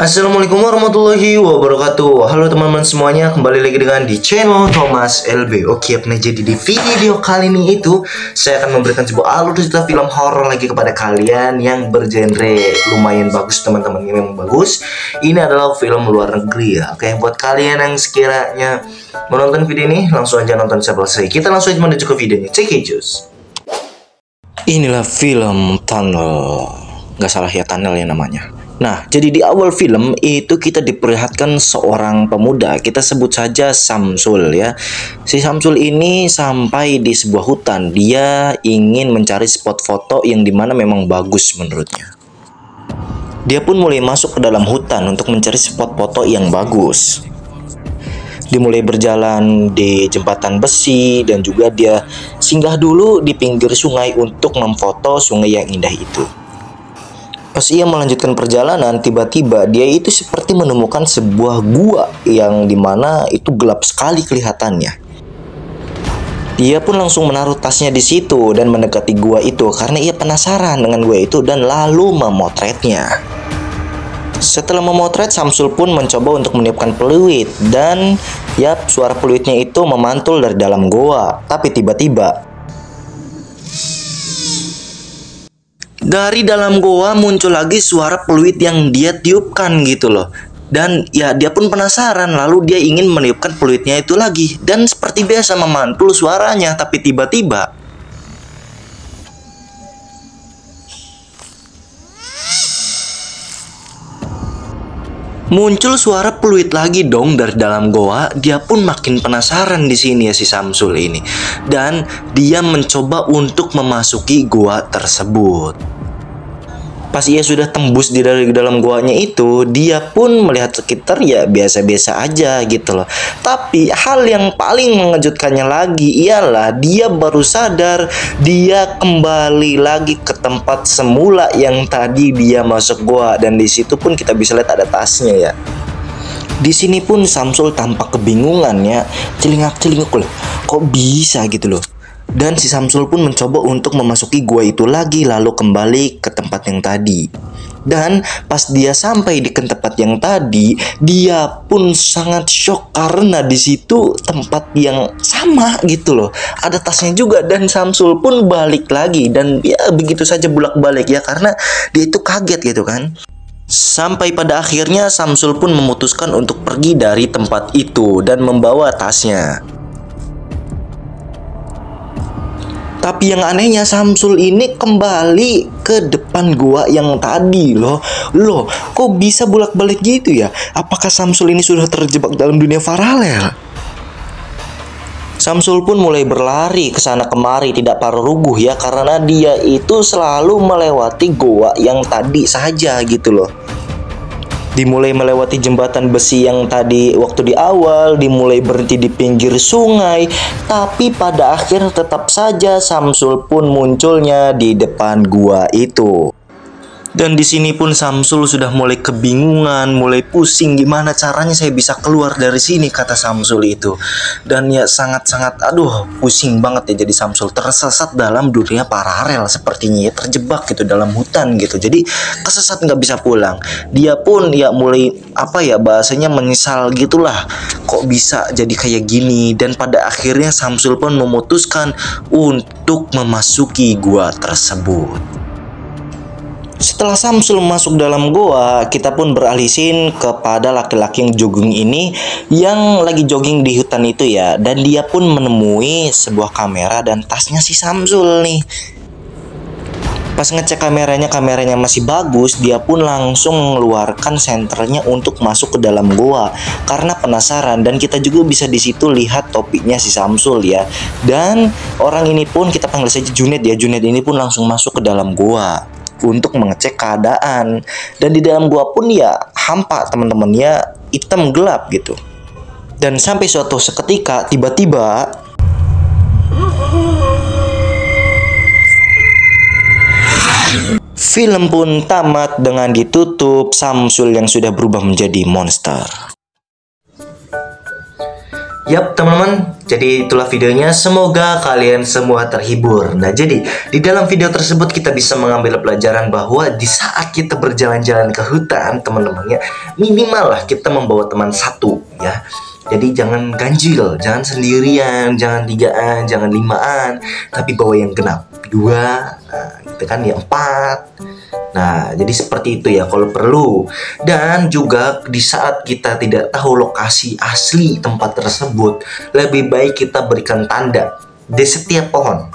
Assalamualaikum warahmatullahi wabarakatuh. Halo teman-teman semuanya, kembali lagi dengan di channel Thomas LB. Oke, nah jadi di video kali ini itu saya akan memberikan sebuah alur cerita film horor lagi kepada kalian yang bergenre lumayan bagus teman-teman. Ini memang bagus. Ini adalah film luar negeri ya. Oke, buat kalian yang sekiranya menonton video ini, langsung aja nonton sampai selesai. Kita langsung aja menuju ke videonya. Check it, juice. Inilah film Tunnel. Nggak salah ya, Tunnel ya namanya. Nah, jadi di awal film itu kita diperlihatkan seorang pemuda, kita sebut saja Samsul ya. Si Samsul ini sampai di sebuah hutan, dia ingin mencari spot foto yang dimana memang bagus menurutnya. Dia pun mulai masuk ke dalam hutan untuk mencari spot foto yang bagus. Dia mulai berjalan di jembatan besi dan juga dia singgah dulu di pinggir sungai untuk memfoto sungai yang indah itu. Pas ia melanjutkan perjalanan, tiba-tiba dia itu seperti menemukan sebuah gua yang dimana itu gelap sekali kelihatannya. Dia pun langsung menaruh tasnya di situ dan mendekati gua itu karena ia penasaran dengan gua itu dan lalu memotretnya. Setelah memotret, Samsul pun mencoba untuk meniupkan peluit dan suara peluitnya itu memantul dari dalam gua. Tapi tiba-tiba dari dalam goa muncul lagi suara peluit yang dia tiupkan gitu loh. Dan ya dia pun penasaran, lalu dia ingin meniupkan peluitnya itu lagi. Dan seperti biasa memantul suaranya, tapi tiba-tiba muncul suara peluit lagi dong dari dalam goa. Dia pun makin penasaran di sini ya si Samsul ini. Dan dia mencoba untuk memasuki goa tersebut. Pas ia sudah tembus dari dalam goanya itu, dia pun melihat sekitar ya biasa-biasa aja gitu loh. Tapi hal yang paling mengejutkannya lagi ialah dia baru sadar dia kembali lagi ke tempat semula yang tadi dia masuk goa, dan di situ pun kita bisa lihat ada tasnya ya. Di sini pun Samsul tampak kebingungan ya, celingak-celinguk loh. Kok bisa gitu loh? Dan si Samsul pun mencoba untuk memasuki gua itu lagi, lalu kembali ke tempat yang tadi. Dan pas dia sampai di tempat yang tadi, dia pun sangat shock karena di situ tempat yang sama gitu loh. Ada tasnya juga dan Samsul pun balik lagi dan ya begitu saja bolak-balik ya karena dia itu kaget gitu kan. Sampai pada akhirnya Samsul pun memutuskan untuk pergi dari tempat itu dan membawa tasnya. Tapi yang anehnya Samsul ini kembali ke depan gua yang tadi loh. Loh, kok bisa bolak-balik gitu ya? Apakah Samsul ini sudah terjebak dalam dunia paralel? Samsul pun mulai berlari ke sana kemari tidak paruh ya karena dia itu selalu melewati goa yang tadi saja gitu loh. Dimulai melewati jembatan besi yang tadi waktu di awal, dimulai berhenti di pinggir sungai, tapi pada akhir tetap saja Samsul pun munculnya di depan gua itu. Dan di sini pun Samsul sudah mulai kebingungan, mulai pusing gimana caranya saya bisa keluar dari sini, kata Samsul itu. Dan ya sangat-sangat pusing banget ya jadi Samsul, tersesat dalam dunia paralel sepertinya ya, terjebak gitu dalam hutan gitu. Jadi kesesat nggak bisa pulang. Dia pun ya mulai bahasanya menyesal gitulah. Kok bisa jadi kayak gini? Dan pada akhirnya Samsul pun memutuskan untuk memasuki gua tersebut. Setelah Samsul masuk dalam goa, kita pun beralih scene kepada laki-laki yang jogging ini yang lagi jogging di hutan itu ya. Dan dia pun menemui sebuah kamera dan tasnya si Samsul nih. Pas ngecek kameranya masih bagus, dia pun langsung mengeluarkan senternya untuk masuk ke dalam goa karena penasaran. Dan kita juga bisa di situ lihat topinya si Samsul ya. Dan orang ini pun kita panggil saja Junet ya. Junet ini pun langsung masuk ke dalam goa untuk mengecek keadaan. Dan di dalam gua pun ya hampa teman-teman ya, hitam gelap gitu. Dan sampai suatu seketika tiba-tiba film pun tamat dengan ditutup Samsul yang sudah berubah menjadi monster. Yap teman-teman, jadi itulah videonya. Semoga kalian semua terhibur. Nah jadi di dalam video tersebut kita bisa mengambil pelajaran bahwa di saat kita berjalan-jalan ke hutan teman-teman ya, minimal lah kita membawa teman satu ya. Jadi jangan ganjil, jangan sendirian, jangan tigaan, jangan limaan, tapi bawa yang genap, 2, nah, gitu kan ya, 4. Nah, jadi seperti itu ya kalau perlu. Dan juga di saat kita tidak tahu lokasi asli tempat tersebut, lebih baik kita berikan tanda di setiap pohon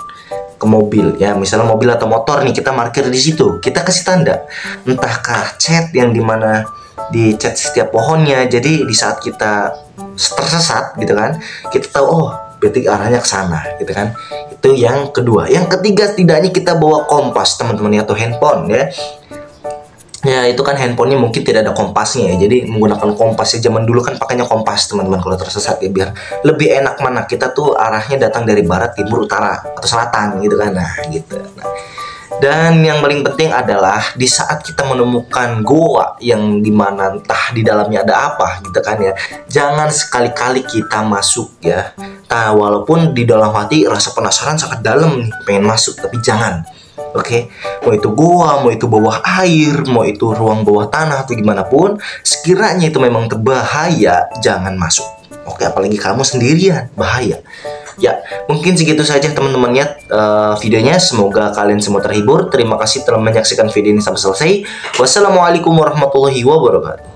ke mobil ya. Misalnya mobil atau motor nih, kita parkir di situ, kita kasih tanda. Entahkah cat yang dimana di cat setiap pohonnya. Jadi di saat kita tersesat gitu kan, kita tahu oh berarti arahnya ke sana gitu kan. Itu yang kedua. Yang ketiga, setidaknya kita bawa kompas teman-teman ya, atau handphone ya. Ya itu kan handphonenya mungkin tidak ada kompasnya ya. Jadi menggunakan kompas ya, zaman dulu kan pakainya kompas teman-teman kalau tersesat ya, biar lebih enak mana kita tuh arahnya datang dari barat, timur, utara atau selatan gitu kan. Nah gitu. Nah, dan yang paling penting adalah di saat kita menemukan goa yang dimana entah di dalamnya ada apa gitu kan ya, jangan sekali-kali kita masuk ya. Nah walaupun di dalam hati rasa penasaran sangat dalam nih, pengen masuk, tapi jangan. Oke, mau itu goa, mau itu bawah air, mau itu ruang bawah tanah atau gimana pun, sekiranya itu memang berbahaya, jangan masuk. Oke, apalagi kamu sendirian, bahaya. Ya, mungkin segitu saja teman-temannya videonya. Semoga kalian semua terhibur. Terima kasih telah menyaksikan video ini sampai selesai. Wassalamualaikum warahmatullahi wabarakatuh.